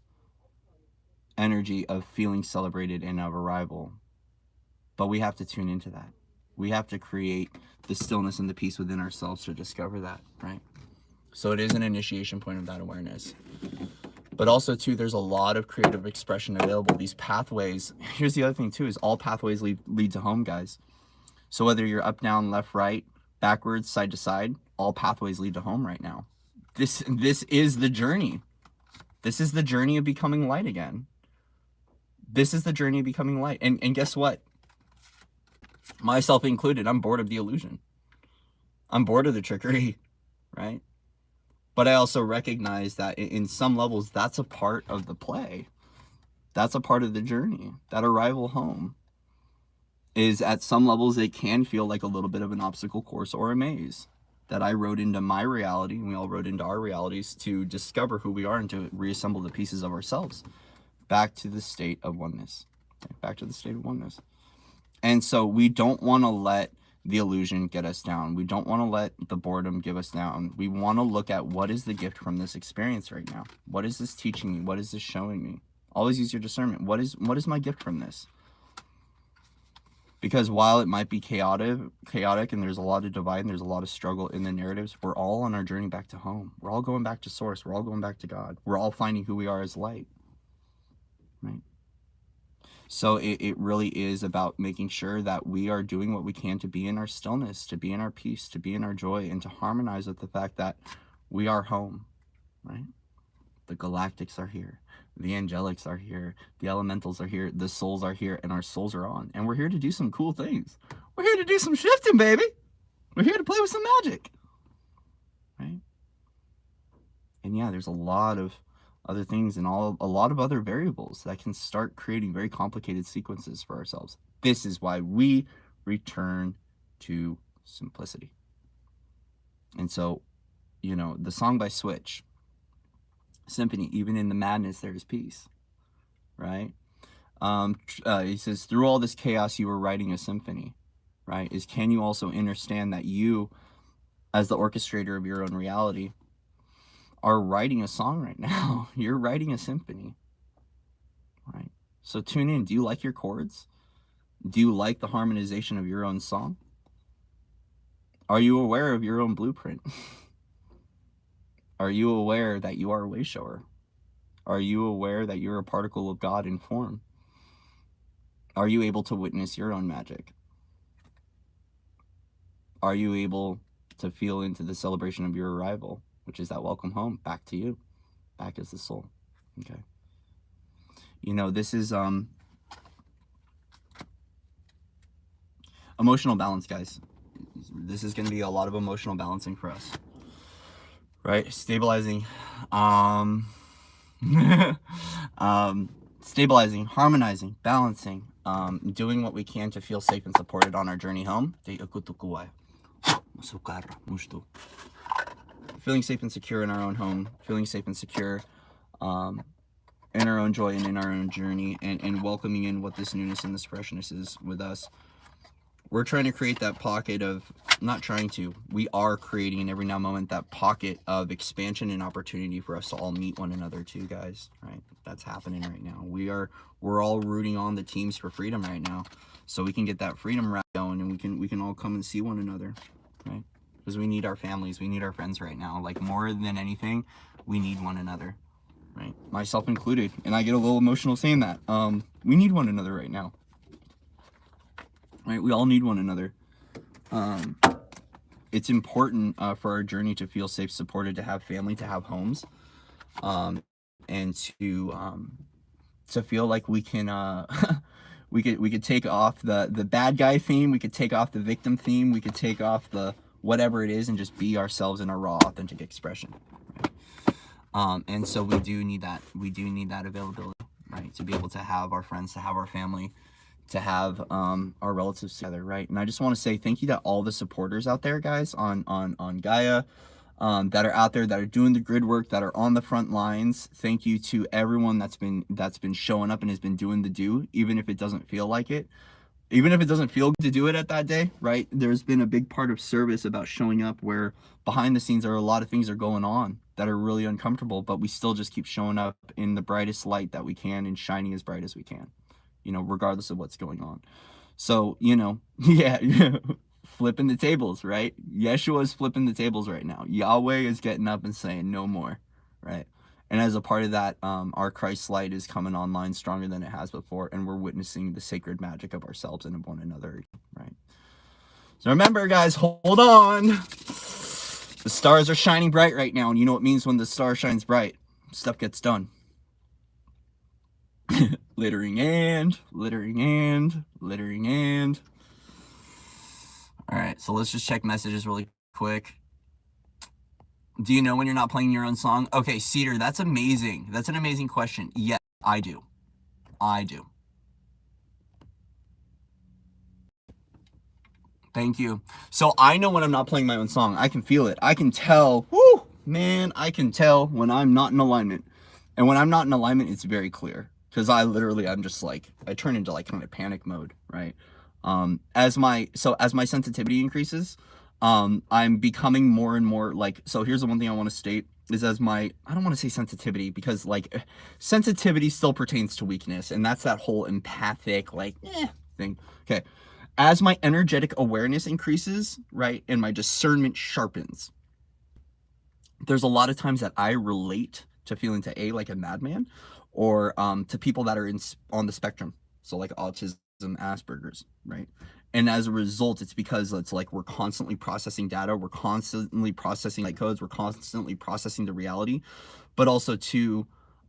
energy of feeling celebrated and of arrival. But we have to tune into that. We have to create the stillness and the peace within ourselves to discover that, right? So it is an initiation point of that awareness. But also, too, there's a lot of creative expression available. These pathways, here's the other thing, too, is all pathways lead to home, guys. So whether you're up, down, left, right, backwards, side to side, all pathways lead to home right now. This is the journey. This is the journey of becoming light again. This is the journey of becoming light. And guess what? Myself included, I'm bored of the illusion. I'm bored of the trickery, right? But I also recognize that in some levels, that's a part of the play. That's a part of the journey. That arrival home is, at some levels, it can feel like a little bit of an obstacle course or a maze that I wrote into my reality, and we all wrote into our realities to discover who we are and to reassemble the pieces of ourselves back to the state of oneness. Okay? Back to the state of oneness. And so we don't want to let the illusion get us down. We don't want to let the boredom give us down. We want to look at what is the gift from this experience right now. What is this teaching me? What is this showing me? Always use your discernment. What is my gift from this? Because while it might be chaotic and there's a lot of divide and there's a lot of struggle in the narratives, we're all on our journey back to home. We're all going back to source. We're all going back to God. We're all finding who we are as light, right? So it really is about making sure that we are doing what we can to be in our stillness, to be in our peace, to be in our joy, and to harmonize with the fact that we are home, right? The galactics are here. The angelics are here. The elementals are here. The souls are here, and our souls are on. And we're here to do some cool things. We're here to do some shifting, baby. We're here to play with some magic, right? And yeah, there's a lot of other things and a lot of other variables that can start creating very complicated sequences for ourselves. This is why we return to simplicity. And so, the song by Switch, Symphony, even in the madness there is peace, right? He says, through all this chaos you were writing a symphony, right? Can you also understand that you, as the orchestrator of your own reality, are writing a song right now? You're writing a symphony, right? So tune in. Do you like your chords? Do you like the harmonization of your own song? Are you aware of your own blueprint? Are you aware that you are a way shower? Are you aware that you're a particle of God in form? Are you able to witness your own magic? Are you able to feel into the celebration of your arrival, which is that welcome home, back to you, back as the soul? Okay. This is, Emotional balance, guys. This is going to be a lot of emotional balancing for us, right? Stabilizing, um, stabilizing, harmonizing, balancing, doing what we can to feel safe and supported on our journey home. Feeling safe and secure in our own home, feeling safe and secure in our own joy and in our own journey, and welcoming in what this newness and this freshness is with us. We're trying to create that pocket of, not trying to, we are creating in every now moment that pocket of expansion and opportunity for us to all meet one another too, guys, right? That's happening right now. We're all rooting on the teams for freedom right now, so we can get that freedom route going, and we can all come and see one another, right? Because we need our families, we need our friends right now. Like, more than anything, we need one another, right? Myself included, and I get a little emotional saying that. We need one another right now. Right, we all need one another. It's important for our journey to feel safe, supported, to have family, to have homes, and to feel like we can we could take off the bad guy theme, we could take off the victim theme, we could take off the whatever it is, and just be ourselves in a raw, authentic expression. Right? And so we do need that. We do need that availability, right? To be able to have our friends, to have our family, to have our relatives together, right? And I just want to say thank you to all the supporters out there, guys, on Gaia, that are out there, that are doing the grid work, that are on the front lines. Thank you to everyone that's been showing up and has been doing the do, even if it doesn't feel like it, even if it doesn't feel good to do it at that day, right? There's been a big part of service about showing up, where behind the scenes there are a lot of things that are going on that are really uncomfortable, but we still just keep showing up in the brightest light that we can and shining as bright as we can, you know, regardless of what's going on. So, you know, yeah, flipping the tables, right? Yeshua is flipping the tables right now. Yahweh is getting up and saying no more, right? And as a part of that, our Christ light is coming online stronger than it has before, and we're witnessing the sacred magic of ourselves and of one another, right? So remember, guys, hold on. The stars are shining bright right now, and you know what it means when the star shines bright? Stuff gets done. Littering and all right, so let's just check messages really quick. Do you know when you're not playing your own song? Okay, Cedar, that's amazing. That's an amazing question. Yeah, I do. Thank you. So I know when I'm not playing my own song. I can feel it. I can tell. Whoo, man, I can tell when I'm not in alignment. And when I'm not in alignment, it's very clear. Because I'm just like, I turn into like kind of panic mode, right? As my sensitivity increases, I'm becoming more and more like, so here's the one thing I want to state is I don't want to say sensitivity, because like sensitivity still pertains to weakness, and that's that whole empathic thing. Okay. As my energetic awareness increases, right, and my discernment sharpens, there's a lot of times that I relate to feeling to like a madman, or to people that are on the spectrum, so like autism, Asperger's, right? And as a result, it's because it's like we're constantly processing data, we're constantly processing like codes, we're constantly processing the reality, but also to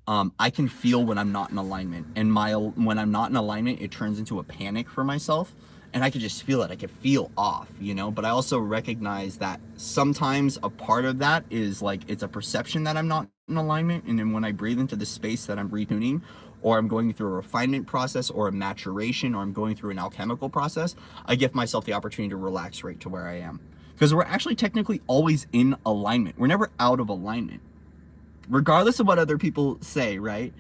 I can feel when I'm not in alignment, and when I'm not in alignment, it turns into a panic for myself, and I could just feel it. I could feel off, you know. But I also recognize that sometimes a part of that is like it's a perception that I'm not in alignment, and then when I breathe into the space that I'm retuning, or I'm going through a refinement process, or a maturation, or I'm going through an alchemical process, I give myself the opportunity to relax right to where I am, because we're actually technically always in alignment. We're never out of alignment. Regardless of what other people say, right?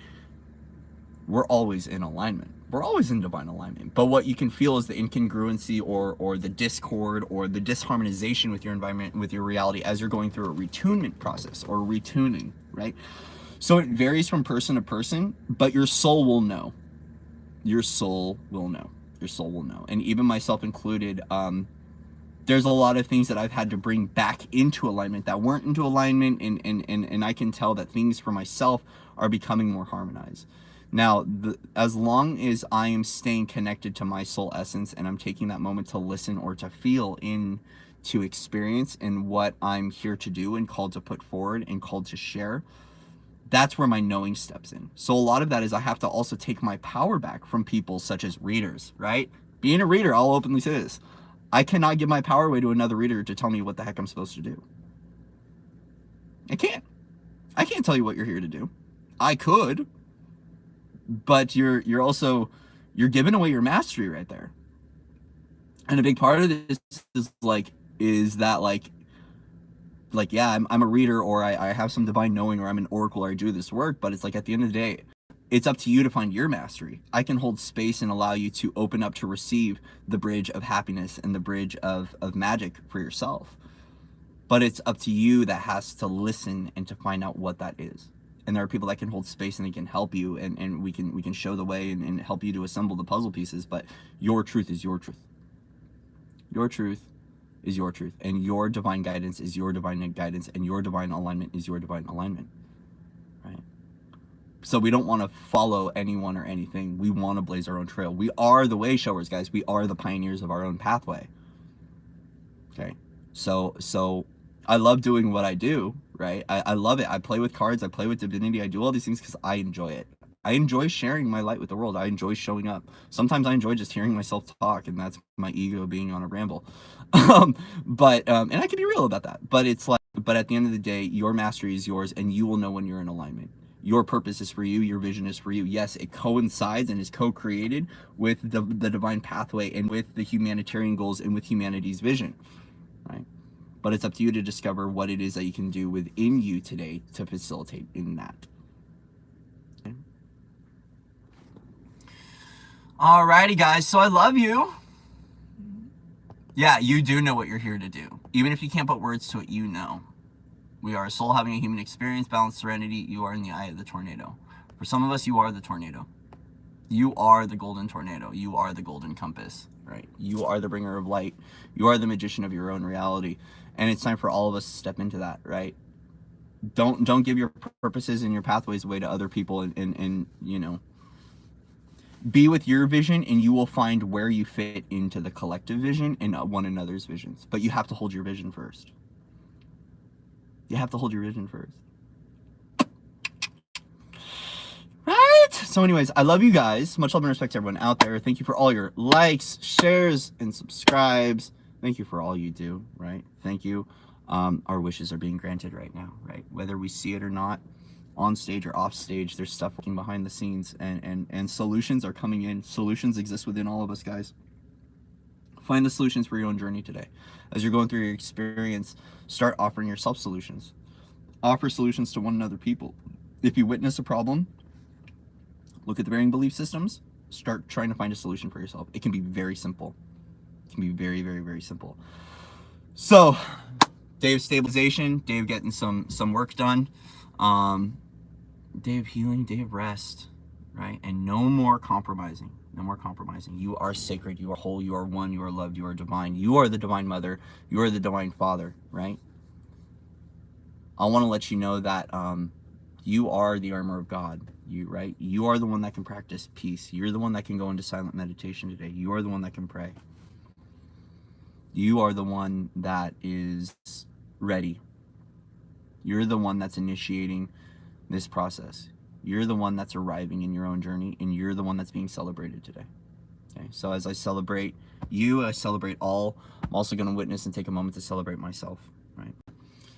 We're always in alignment. We're always in divine alignment. But what you can feel is the incongruency or the discord or the disharmonization with your environment, with your reality, as you're going through a retunement process or retuning, right? So it varies from person to person, but your soul will know. Your soul will know. Your soul will know. And even myself included, there's a lot of things that I've had to bring back into alignment that weren't into alignment, and I can tell that things for myself are becoming more harmonized. Now, as long as I am staying connected to my soul essence, and I'm taking that moment to listen or to feel in, to experience in what I'm here to do and called to put forward and called to share, that's where my knowing steps in. So a lot of that is I have to also take my power back from people such as readers, right? Being a reader, I'll openly say this. I cannot give my power away to another reader to tell me what the heck I'm supposed to do. I can't. I can't tell you what you're here to do. I could, but you're giving away your mastery right there. And a big part of this is that yeah, I'm a reader, or I have some divine knowing, or I'm an oracle, or I do this work, but it's like at the end of the day, it's up to you to find your mastery. I can hold space and allow you to open up to receive the bridge of happiness and the bridge of magic for yourself. But it's up to you that has to listen and to find out what that is. And there are people that can hold space and they can help you, and we can show the way and help you to assemble the puzzle pieces, but your truth is your truth. Your truth is your truth, and your divine guidance is your divine guidance, and your divine alignment is your divine alignment, right? So we don't want to follow anyone or anything. We want to blaze our own trail. We are the way showers, guys. We are the pioneers of our own pathway. Okay, so I love doing what I do, right? I love it. I play with cards. I play with divinity. I do all these things because I enjoy it. I enjoy sharing my light with the world. I enjoy showing up. Sometimes I enjoy just hearing myself talk, and that's my ego being on a ramble. And I can be real about that. But it's like, but at the end of the day, your mastery is yours, and you will know when you're in alignment. Your purpose is for you. Your vision is for you. Yes, it coincides and is co-created with the divine pathway and with the humanitarian goals and with humanity's vision, right? But it's up to you to discover what it is that you can do within you today to facilitate in that. Alrighty, guys, so I love you. Yeah, you do know what you're here to do. Even if you can't put words to it, you know. We are a soul having a human experience, balance, serenity. You are in the eye of the tornado. For some of us, you are the tornado. You are the golden tornado. You are the golden compass, right? You are the bringer of light. You are the magician of your own reality. And it's time for all of us to step into that, right? Don't give your purposes and your pathways away to other people, and you know, be with your vision, and you will find where you fit into the collective vision and one another's visions. But you have to hold your vision first. You have to hold your vision first. Right? So anyways, I love you guys. Much love and respect to everyone out there. Thank you for all your likes, shares, and subscribes. Thank you for all you do, right? Thank you. Our wishes are being granted right now, right? Whether we see it or not, on stage or off stage, there's stuff working behind the scenes, and solutions are coming in. Solutions exist within all of us, guys. Find the solutions for your own journey today. As you're going through your experience, start offering yourself solutions. Offer solutions to one another, people. If you witness a problem, look at the varying belief systems, start trying to find a solution for yourself. It can be very simple. It can be very, very, very simple. So, day of stabilization, day of getting some work done. Day of healing, day of rest, right? And no more compromising. No more compromising. You are sacred. You are whole. You are one. You are loved. You are divine. You are the divine mother. You are the divine father, right? I want to let you know that you are the armor of God. Right? You are the one that can practice peace. You're the one that can go into silent meditation today. You are the one that can pray. You are the one that is ready. You're the one that's initiating this process. You're the one that's arriving in your own journey, and you're the one that's being celebrated today. Okay, so as I celebrate you, I celebrate all. I'm also going to witness and take a moment to celebrate myself, right?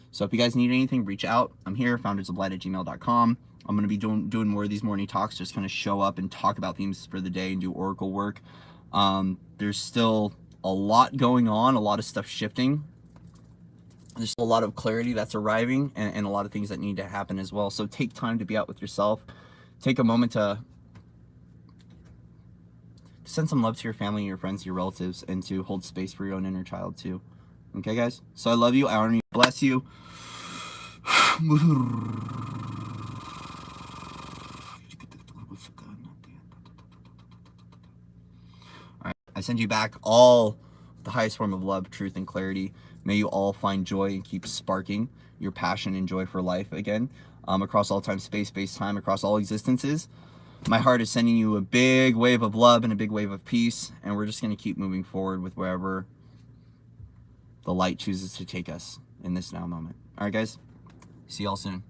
So if you guys need anything, reach out. I'm here, foundersoflight@gmail.com. I'm going to be doing more of these morning talks, just kind of show up and talk about themes for the day and do oracle work. There's still a lot going on, a lot of stuff shifting. There's a lot of clarity that's arriving, and a lot of things that need to happen as well. So take time to be out with yourself. Take a moment to send some love to your family, your friends, your relatives, and to hold space for your own inner child too. Okay, guys? So I love you. I honor you. Bless you. All right. I send you back all the highest form of love, truth, and clarity. May you all find joy and keep sparking your passion and joy for life again, across all time, space, time, across all existences. My heart is sending you a big wave of love and a big wave of peace, and we're just going to keep moving forward with wherever the light chooses to take us in this now moment. All right, guys. See y'all soon.